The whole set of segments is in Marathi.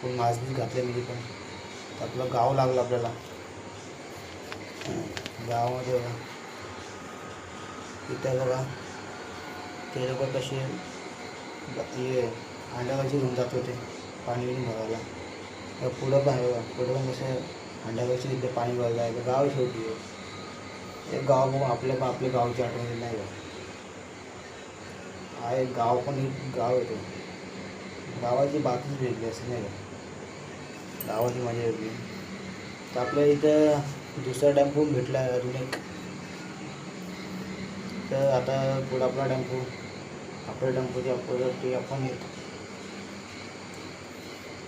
फुल मास्क बीस घातले म्हणजे पण. तर आपलं गाव लागलं आपल्याला. गावामध्ये बघा इथं बघा ते लोक कसे हे हांड्यावरची घेऊन जात होते पाणी बिणी भरायला. पुढं पण आहे बघा, पुढं पण कसं हांड्यावरची तिथे पाणी भरायला आहे. गाव शेवटी हे गाव बघून आपल्या गावची आठवण नाही का. आहे गाव पण एक गाव येतो. गावाची बातच वेगळी असते नाही का. गावाची मजा वेगळी. तर आपल्या इथं दुसरा टेम्पो भेटला आहे अजून एक. तर आता पुढं आपला टेम्पो आपल्या टेम्पोची अपोजिट आपण येतो.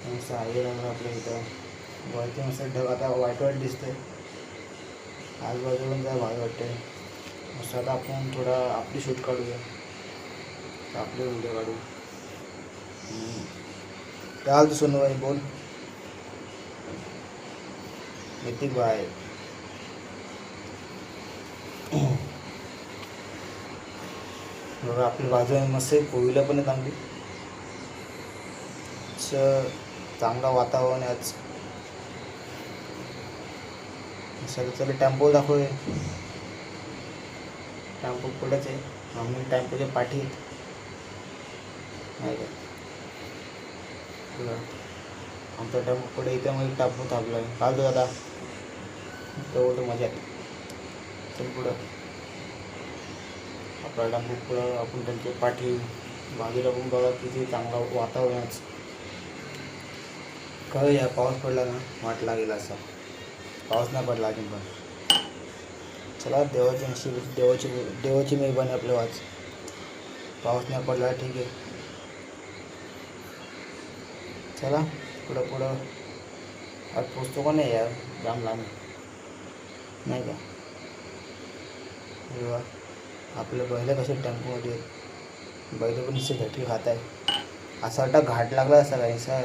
मस्त आहे आपल्या इथं. वरती मस्त ढग आता वाईट वाईट दिसतंय. आजूबाजूला जरा भारी वाटते. मस्त आता आपण थोडा आपली शूट काढूया. आपले व्हिडिओ काढू. काय तू सोनूबाई बोल. नितिक भाई बघा आपली बाजू आहे मस्त. पोहीला पण आहे चांगली. चांगलं वातावरण आहे आज. सगळं चला टेम्पो दाखवूया. टेम्पो पुढेच आहे. आम्ही टेम्पोच्या पाठी नाही का. आमचा टेम्पो पुढे इथे मग टेम्पो थांबला आहे. काढतो दादा तेवढं मजा आहे. चल पुढं आपला टेम्पो पुढं आपण त्यांच्या पाठी बाजूला पण बघा किती चांगलं वातावरण आहे. काय या पाऊस पडला ना वाट लागेल असा. पाऊस नाही पडला अजून पण. चला देवाची नशीब देवाची मेहरबानी आपल्या वाच. पाऊस नाही पडला ठीक आहे. चला पुढं आज पोचतो का नाही यार. लांब नाही का. बघा आपलं बैल कसे टेम्पोमध्ये बैल पण इथे झटके खात आहे. असा वाटतं घाट लागला असा काहीसा.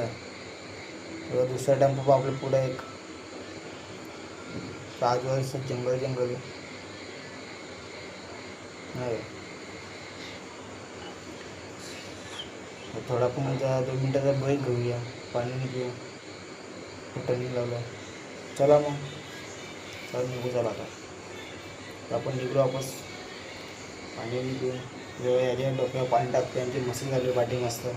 दुसरा टेम्पो आपल्या पुढे एक आजूबाजूचं जंगल नाही. थोडा पण 2 मिनटाचा ब्रेक घेऊया. पाणी पिऊ. टर्निंग लावलं. चला मग चल निघू. चला आता आपण निघलो वापस. पाणी पिऊन जेव्हा याच्या डोक्यावर पाणी टाकतो यांची मस्ती झाली पाठी मस्त.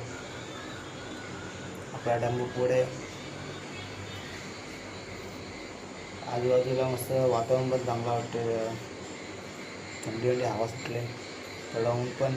आपला टेम्पो पुढे आजूबाजूला मस्त वातावरण पण चांगलं वाटतं. थंडी हवा सुटले. थोडा ऊन पण